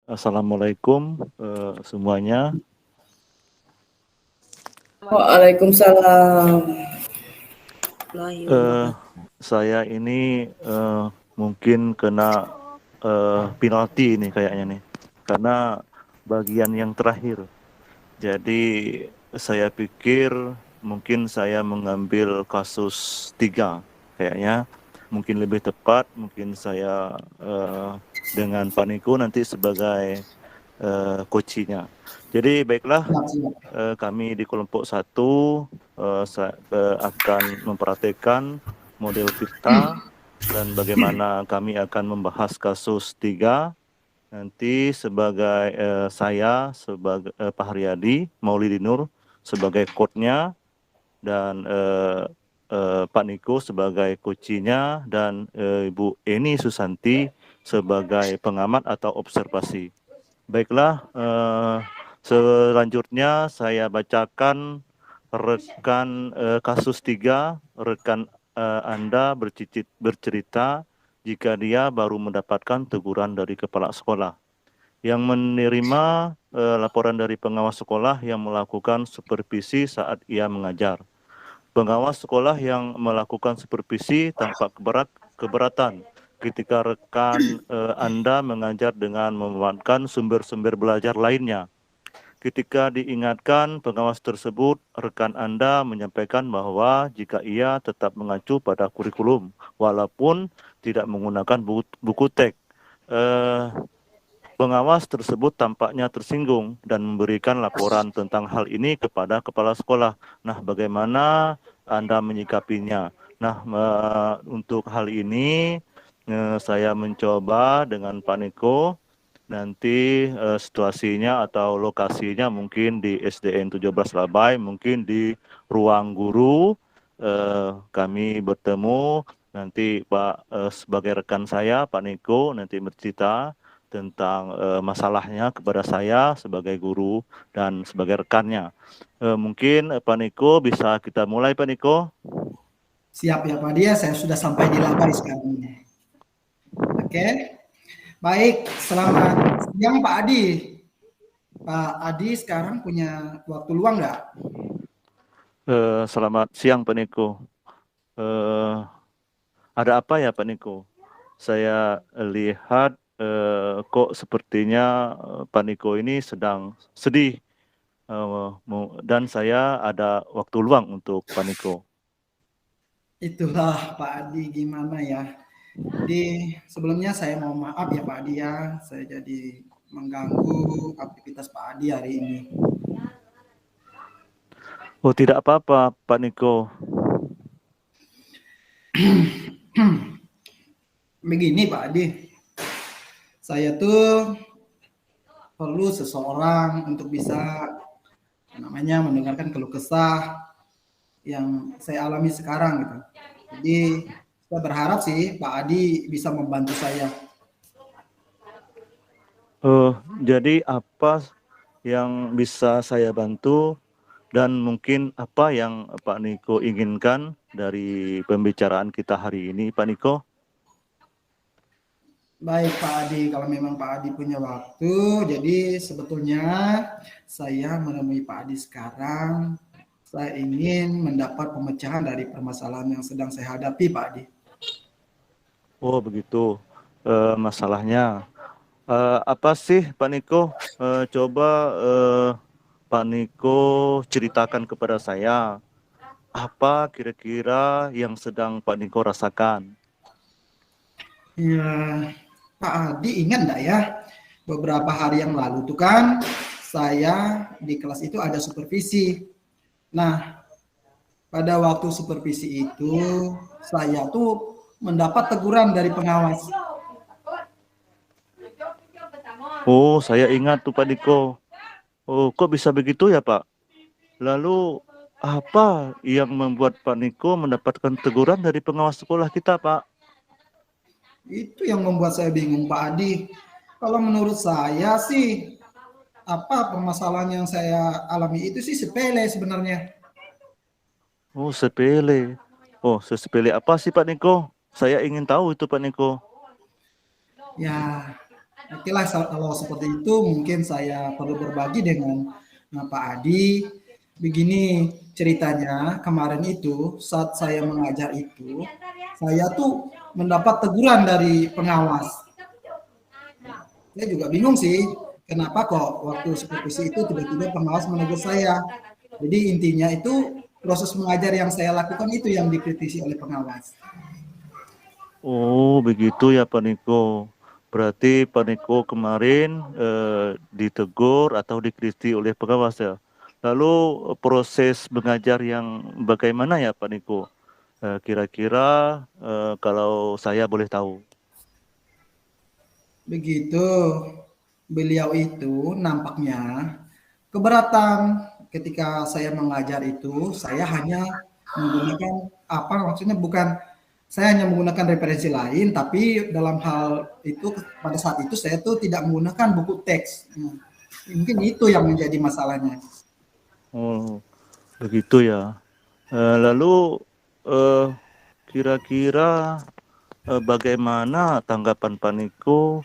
Assalamualaikum semuanya. Waalaikumsalam. Eh, saya ini mungkin kena penalti ini kayaknya nih, karena bagian yang terakhir. Jadi saya pikir mungkin saya mengambil kasus 3, kayaknya mungkin lebih tepat. Mungkin saya dengan Pak Niko nanti sebagai coachnya. Jadi baiklah, Siap. kami di kelompok 1 akan memperhatikan model Tirta dan bagaimana kami akan membahas kasus 3. Nanti sebagai saya sebagai Pak Haryadi Maulidi Nur sebagai coach-nya, dan Pak Niko sebagai coach-nya, dan Ibu Eni Susanti sebagai pengamat atau observasi. Baiklah, selanjutnya saya bacakan rekan kasus 3. Rekan Anda bercerita jika dia baru mendapatkan teguran dari kepala sekolah yang menerima laporan dari pengawas sekolah yang melakukan supervisi saat ia mengajar. Pengawas sekolah yang melakukan supervisi tampak keberatan ketika rekan Anda mengajar dengan memanfaatkan sumber-sumber belajar lainnya. Ketika diingatkan pengawas tersebut, rekan Anda menyampaikan bahwa jika ia tetap mengacu pada kurikulum, walaupun tidak menggunakan buku teks. Pengawas tersebut tampaknya tersinggung dan memberikan laporan tentang hal ini kepada kepala sekolah. Nah, bagaimana Anda menyikapinya? Nah, untuk hal ini saya mencoba dengan Pak Niko. Nanti situasinya atau lokasinya mungkin di SDN 17 Labai, mungkin di ruang guru. Kami bertemu, nanti Pak sebagai rekan saya, Pak Niko, nanti bercerita tentang masalahnya kepada saya sebagai guru dan sebagai rekannya. Mungkin Pak Niko bisa kita mulai, Pak Niko. Siap ya Pak Dia, saya sudah sampai di Labai sekarang ini. Oke, baik. Selamat siang Pak Adi. Pak Adi sekarang punya waktu luang nggak? Selamat siang, Pak Niko. Ada apa ya, Pak Niko? Saya lihat kok sepertinya Pak Niko ini sedang sedih, dan saya ada waktu luang untuk Pak Niko. Itulah Pak Adi, gimana ya. Jadi sebelumnya saya mau maaf ya Pak Adi ya, saya jadi mengganggu aktivitas Pak Adi hari ini. Oh, tidak apa-apa, Pak Niko. Begini Pak Adi, saya tuh perlu seseorang untuk bisa namanya mendengarkan keluh kesah yang saya alami sekarang gitu. Jadi saya berharap sih Pak Adi bisa membantu saya. Jadi apa yang bisa saya bantu, dan mungkin apa yang Pak Niko inginkan dari pembicaraan kita hari ini, Pak Niko? Baik Pak Adi, kalau memang Pak Adi punya waktu, jadi sebetulnya saya menemui Pak Adi sekarang, saya ingin mendapat pemecahan dari permasalahan yang sedang saya hadapi Pak Adi. Oh, begitu masalahnya. Apa sih Pak Niko? Coba Pak Niko ceritakan kepada saya, apa kira-kira yang sedang Pak Niko rasakan? Ya, Pak Adi ingat enggak ya, beberapa hari yang lalu tuh kan saya di kelas itu ada supervisi. Nah, pada waktu supervisi itu saya tuh mendapat teguran dari pengawas. Oh, saya ingat tuh Pak Niko. Oh, kok bisa begitu ya Pak? Lalu apa yang membuat Pak Niko mendapatkan teguran dari pengawas sekolah kita, Pak? Itu yang membuat saya bingung Pak Adi. Kalau menurut saya sih apa permasalahan yang saya alami itu sih sepele sebenarnya. Oh, sepele. Oh, sepele apa sih Pak Niko? Saya ingin tahu itu Pak Niko. Ya, Oke lah, kalau seperti itu mungkin saya perlu berbagi dengan Pak Adi. Begini ceritanya, kemarin itu saat saya mengajar itu, saya tuh mendapat teguran dari pengawas. Saya juga bingung sih, kenapa kok waktu supervisi itu tiba-tiba pengawas menegur saya. Jadi intinya itu proses mengajar yang saya lakukan itu yang dikritisi oleh pengawas. Oh, begitu ya Pak Niko. Berarti Pak Niko kemarin ditegur atau dikritik oleh pengawas ya. Lalu proses mengajar yang bagaimana ya Pak Niko? Kira-kira kalau saya boleh tahu. Begitu, beliau itu nampaknya keberatan ketika saya mengajar itu, saya hanya menggunakan apa maksudnya bukan saya hanya menggunakan referensi lain, tapi dalam hal itu pada saat itu saya tuh tidak menggunakan buku teks. Mungkin itu yang menjadi masalahnya. Oh, begitu ya. Lalu eh, kira-kira bagaimana tanggapan Pak Niko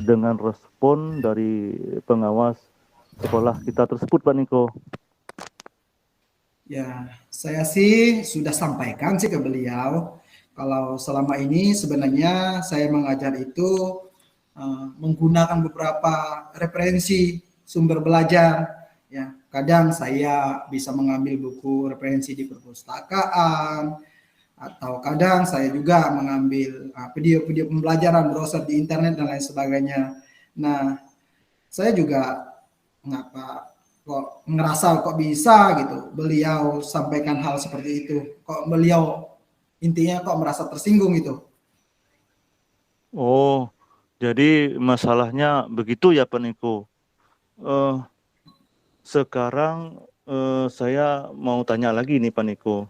dengan respon dari pengawas sekolah kita tersebut, Pak Niko? Ya, saya sih sudah sampaikan sih ke beliau kalau selama ini sebenarnya saya mengajar itu menggunakan beberapa referensi sumber belajar. Ya, kadang saya bisa mengambil buku referensi di perpustakaan, atau kadang saya juga mengambil video-video pembelajaran browser di internet dan lain sebagainya. Nah, saya juga ngapa kok ngerasa kok bisa gitu beliau sampaikan hal seperti itu. Kok beliau intinya kok merasa tersinggung gitu. Oh, jadi masalahnya begitu ya, Pak Niko. Eh, Sekarang saya mau tanya lagi nih, Pak Niko.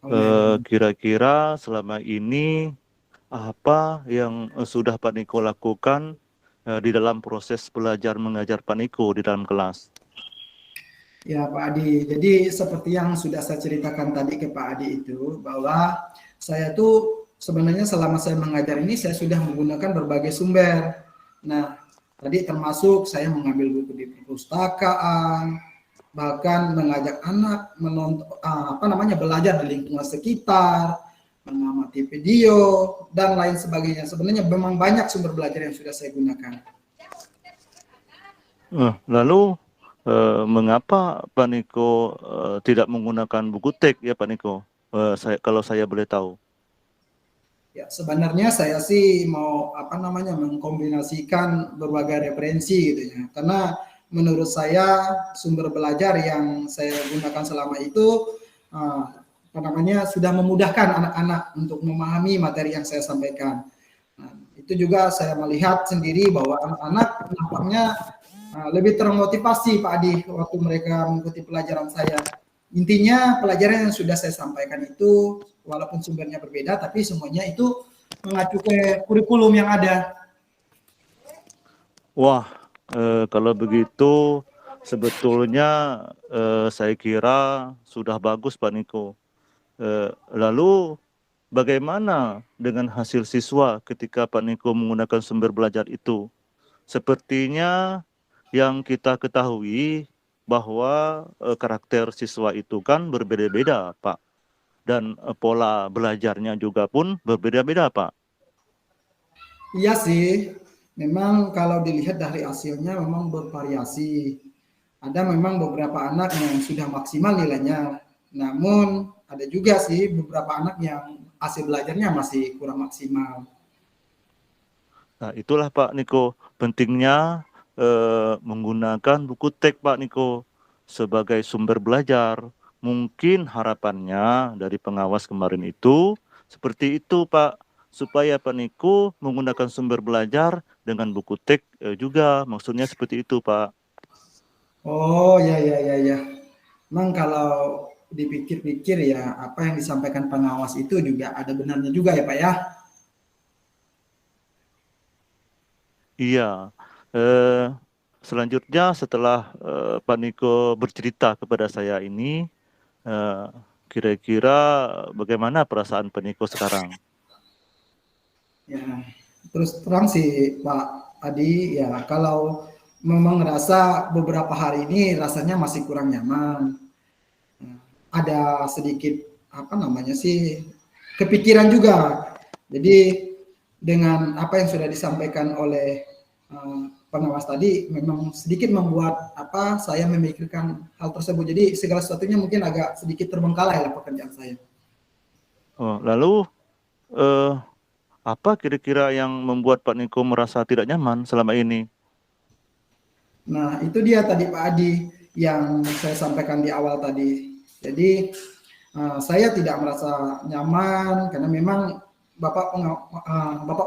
Oh ya, gimana? Kira-kira selama ini apa yang sudah Pak Niko lakukan di dalam proses belajar mengajar Pak Niko di dalam kelas? Ya Pak Adi, jadi seperti yang sudah saya ceritakan tadi ke Pak Adi itu, bahwa saya tuh sebenarnya selama saya mengajar ini saya sudah menggunakan berbagai sumber. Nah, tadi termasuk saya mengambil buku di perpustakaan, bahkan mengajak anak menonton apa namanya belajar di lingkungan sekitar, mengamati video dan lain sebagainya. Sebenarnya memang banyak sumber belajar yang sudah saya gunakan. Lalu mengapa Pak Niko tidak menggunakan buku teks ya Pak Niko? Kalau saya boleh tahu. Ya, sebenarnya saya sih mau apa namanya mengkombinasikan berbagai referensi gitu ya. Karena menurut saya sumber belajar yang saya gunakan selama itu apa namanya sudah memudahkan anak-anak untuk memahami materi yang saya sampaikan. Nah, itu juga saya melihat sendiri bahwa anak-anak nampaknya lebih termotivasi Pak Adi waktu mereka mengikuti pelajaran saya. Intinya pelajaran yang sudah saya sampaikan itu walaupun sumbernya berbeda tapi semuanya itu mengacu ke kurikulum yang ada. Wah, kalau begitu sebetulnya saya kira sudah bagus Pak Niko. Lalu bagaimana dengan hasil siswa ketika Pak Niko menggunakan sumber belajar itu? Sepertinya yang kita ketahui bahwa karakter siswa itu kan berbeda-beda, Pak. Dan pola belajarnya juga pun berbeda-beda, Pak. Iya sih, memang kalau dilihat dari hasilnya memang bervariasi. Ada memang beberapa anak yang sudah maksimal nilainya, namun ada juga sih beberapa anak yang hasil belajarnya masih kurang maksimal. Nah, itulah Pak Niko, pentingnya menggunakan buku teks Pak Niko sebagai sumber belajar. Mungkin harapannya dari pengawas kemarin itu seperti itu Pak, supaya Pak Niko menggunakan sumber belajar dengan buku teks juga, maksudnya seperti itu Pak. Oh ya ya ya ya. Memang kalau dipikir-pikir ya apa yang disampaikan pengawas itu juga ada benarnya juga ya Pak ya. Iya, eh, selanjutnya setelah Pak Niko bercerita kepada saya ini, eh, kira-kira bagaimana perasaan Pak Niko sekarang? Ya, terus terang sih Pak. Adi, ya kalau memang ngerasa beberapa hari ini rasanya masih kurang nyaman, ada sedikit apa namanya sih kepikiran juga. Jadi dengan apa yang sudah disampaikan oleh pengawas tadi memang sedikit membuat apa saya memikirkan hal tersebut. Jadi segala sesuatunya mungkin agak sedikit terbengkalai lah pekerjaan saya. Oh, lalu eh, apa kira-kira yang membuat Pak Niko merasa tidak nyaman selama ini? Nah, itu dia tadi Pak Adi yang saya sampaikan di awal tadi. Jadi saya tidak merasa nyaman karena memang Bapak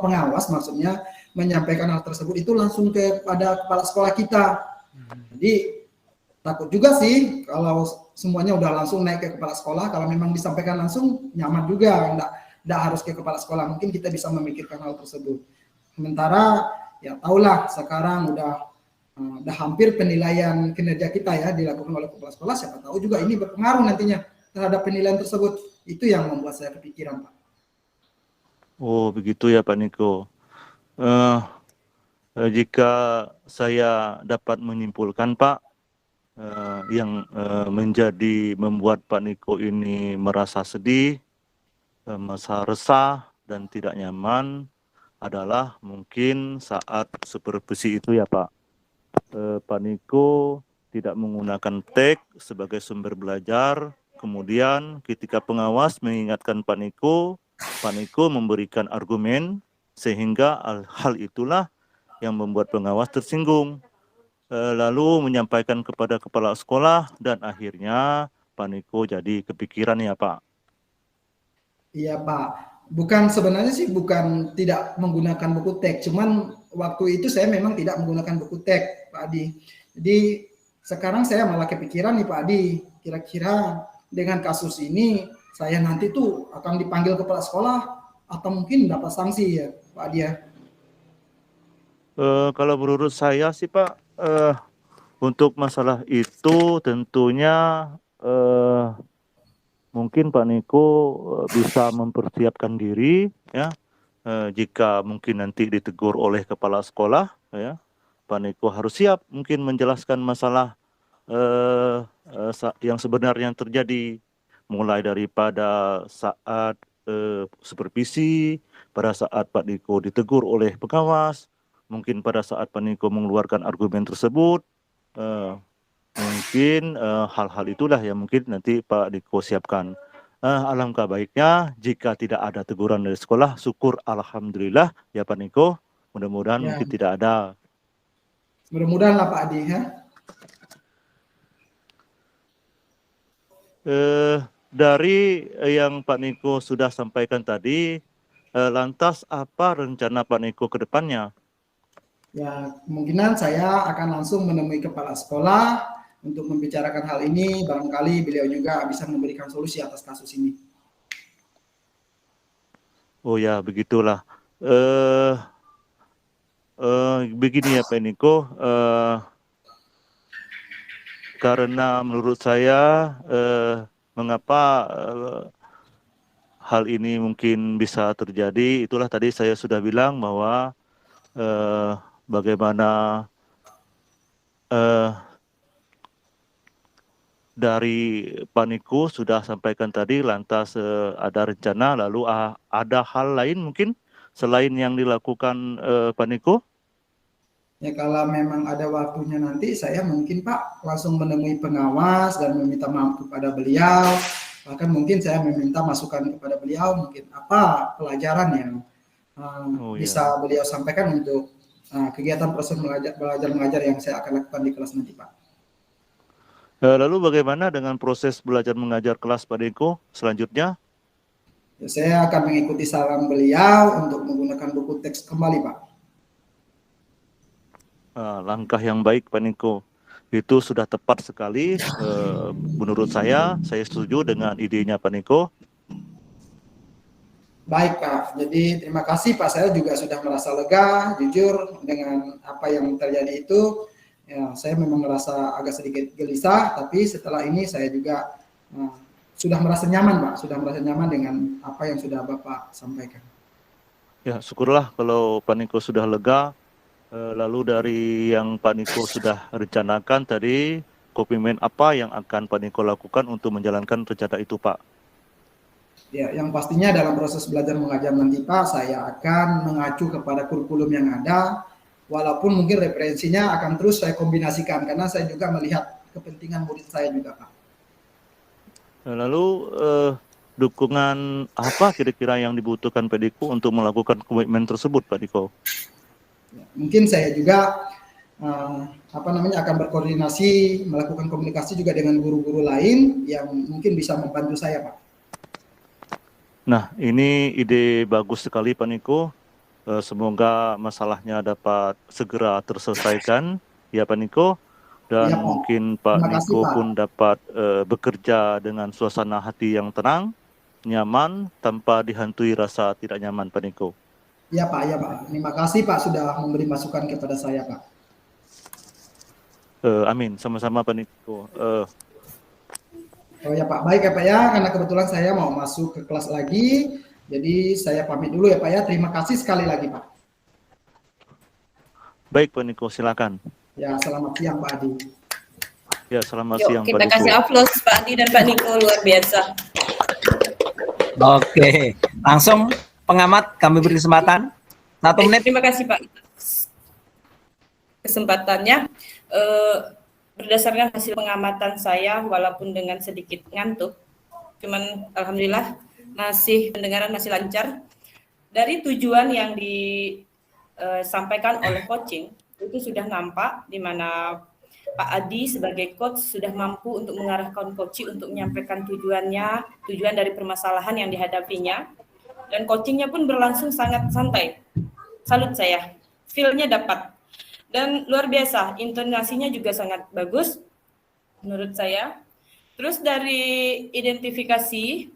pengawas maksudnya menyampaikan hal tersebut itu langsung kepada kepala sekolah kita. Jadi takut juga sih kalau semuanya udah langsung naik ke kepala sekolah, kalau memang disampaikan langsung nyaman juga, enggak harus ke kepala sekolah, mungkin kita bisa memikirkan hal tersebut. Sementara ya tahulah sekarang udah hampir penilaian kinerja kita ya dilakukan oleh kepala sekolah, siapa tahu juga ini berpengaruh nantinya terhadap penilaian tersebut. Itu yang membuat saya kepikiran, Pak. Oh, begitu ya Pak Niko. Eh, jika saya dapat menyimpulkan Pak, yang menjadi membuat Pak Niko ini merasa sedih, merasa resah dan tidak nyaman adalah mungkin saat supervisi itu ya Pak. Pak Niko tidak menggunakan teks sebagai sumber belajar. Kemudian ketika pengawas mengingatkan Pak Niko memberikan argumen sehingga hal itulah yang membuat pengawas tersinggung. Lalu menyampaikan kepada kepala sekolah dan akhirnya Pak Niko jadi kepikiran ya Pak. Iya Pak, bukan sebenarnya sih bukan tidak menggunakan buku teks, cuman waktu itu saya memang tidak menggunakan buku teks Pak Adi. Jadi sekarang saya malah kepikiran nih Pak Adi, kira-kira dengan kasus ini saya nanti tuh akan dipanggil kepala sekolah atau mungkin dapat sanksi ya Pak Adi ya. Kalau menurut saya sih Pak, untuk masalah itu tentunya mungkin Pak Niko bisa mempersiapkan diri ya, jika mungkin nanti ditegur oleh kepala sekolah ya, Pak Niko harus siap mungkin menjelaskan masalah yang sebenarnya terjadi, mulai daripada saat supervisi, pada saat Pak Niko ditegur oleh pengawas, mungkin pada saat Pak Niko mengeluarkan argumen tersebut. Mungkin hal-hal itulah yang mungkin nanti Pak Niko siapkan. Alangkah baiknya jika tidak ada teguran dari sekolah, syukur alhamdulillah ya Pak Niko. Mudah-mudahan Ya, mungkin tidak ada. mudah-mudahan lah Pak Adi ya. Dari yang Pak Niko sudah sampaikan tadi, lantas apa rencana Pak Niko ke depannya? Ya, kemungkinan saya akan langsung menemui kepala sekolah untuk membicarakan hal ini. Barangkali beliau juga bisa memberikan solusi atas kasus ini. Oh ya, begitulah. Eh, Begini ya Pak Niko, karena menurut saya mengapa hal ini mungkin bisa terjadi, itulah tadi saya sudah bilang bahwa bagaimana dari Pak Niko sudah sampaikan tadi, lantas ada rencana, lalu ada hal lain mungkin selain yang dilakukan Pak Niko? Ya kalau memang ada waktunya nanti saya mungkin Pak langsung menemui pengawas dan meminta maaf kepada beliau. Bahkan mungkin saya meminta masukan kepada beliau mungkin apa pelajaran yang Oh ya. bisa beliau sampaikan untuk kegiatan proses belajar mengajar yang saya akan lakukan di kelas nanti Pak. Lalu bagaimana dengan proses belajar mengajar kelas Pak Niko selanjutnya? Ya, saya akan mengikuti saran beliau untuk menggunakan buku teks kembali Pak. Langkah yang baik Pak Niko. Itu sudah tepat sekali. Menurut saya setuju dengan idenya Pak Niko. Baik Pak, jadi terima kasih Pak, saya juga sudah merasa lega, jujur dengan apa yang terjadi itu, ya, saya memang merasa agak sedikit gelisah, tapi setelah ini saya juga sudah merasa nyaman Pak, sudah merasa nyaman dengan apa yang sudah Bapak sampaikan. Ya, syukurlah kalau Pak Niko sudah lega. Lalu dari yang Pak Niko sudah rencanakan tadi, komitmen apa yang akan Pak Niko lakukan untuk menjalankan rencana itu, Pak? Ya, yang pastinya dalam proses belajar mengajar nanti Pak, saya akan mengacu kepada kurikulum yang ada, walaupun mungkin referensinya akan terus saya kombinasikan, karena saya juga melihat kepentingan murid saya juga Pak. Lalu dukungan apa kira-kira yang dibutuhkan Pak Niko untuk melakukan komitmen tersebut, Pak Niko? Mungkin saya juga akan berkoordinasi, melakukan komunikasi juga dengan guru-guru lain yang mungkin bisa membantu saya Pak. Nah, ini ide bagus sekali Pak Niko. Semoga masalahnya dapat segera terselesaikan, ya Pak Niko. Dan Ya, Pak. mungkin Pak Terima kasih, Niko Pak. pun dapat bekerja dengan suasana hati yang tenang, nyaman, tanpa dihantui rasa tidak nyaman, Pak Niko. Ya Pak, ya Pak. Terima kasih Pak sudah memberi masukan kepada saya Pak. Amin, sama-sama Pak Niko. Oh ya Pak, baik ya Pak ya, karena kebetulan saya mau masuk ke kelas lagi, jadi saya pamit dulu ya Pak ya. Terima kasih sekali lagi Pak. Baik Pak Niko, silakan. Ya, selamat siang Pak Adi. Ya, selamat Yuk, siang Pak kita Niko. kasih aplaus Pak Adi dan Pak Niko, luar biasa. Oke, langsung pengamat kami beri kesempatan 1 menit. Terima kasih Pak kesempatannya. Berdasarkan hasil pengamatan saya, walaupun dengan sedikit ngantuk, cuman alhamdulillah masih pendengaran masih lancar. Dari tujuan yang disampaikan oleh coaching itu sudah nampak di mana Pak Adi sebagai coach sudah mampu untuk mengarahkan coaching untuk menyampaikan tujuan dari permasalahan yang dihadapinya, dan coachingnya pun berlangsung sangat santai. Salut saya, feel-nya dapat. Dan luar biasa, intonasinya juga sangat bagus menurut saya. Terus dari identifikasi,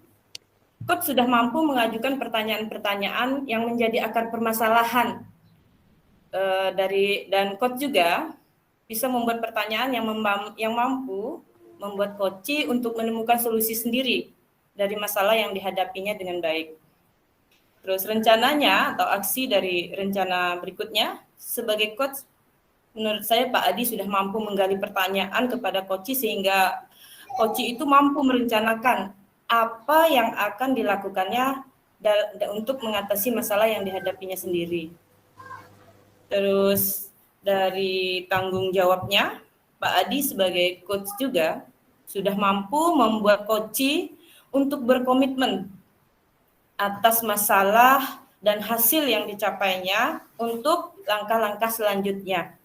coach sudah mampu mengajukan pertanyaan-pertanyaan yang menjadi akar permasalahan. Dan coach juga bisa membuat pertanyaan yang mampu membuat coach untuk menemukan solusi sendiri dari masalah yang dihadapinya dengan baik. Terus rencananya atau aksi dari rencana berikutnya, sebagai coach, menurut saya Pak Adi sudah mampu menggali pertanyaan kepada coach sehingga coach itu mampu merencanakan apa yang akan dilakukannya untuk mengatasi masalah yang dihadapinya sendiri. Terus dari tanggung jawabnya, Pak Adi sebagai coach juga sudah mampu membuat coach untuk berkomitmen atas masalah dan hasil yang dicapainya untuk langkah-langkah selanjutnya.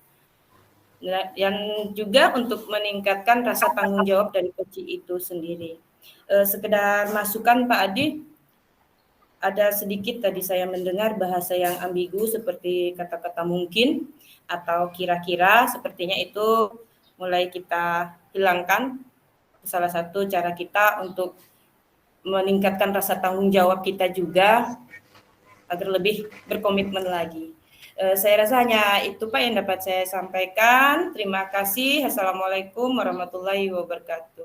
Dan juga untuk meningkatkan rasa tanggung jawab dari coach itu sendiri. Sekedar masukan Pak Adi, ada sedikit tadi saya mendengar bahasa yang ambigu seperti kata-kata mungkin atau kira-kira, sepertinya itu mulai kita hilangkan. Salah satu cara kita untuk meningkatkan rasa tanggung jawab kita juga agar lebih berkomitmen lagi. Saya rasa hanya itu Pak yang dapat saya sampaikan. Terima kasih. Assalamualaikum warahmatullahi wabarakatuh.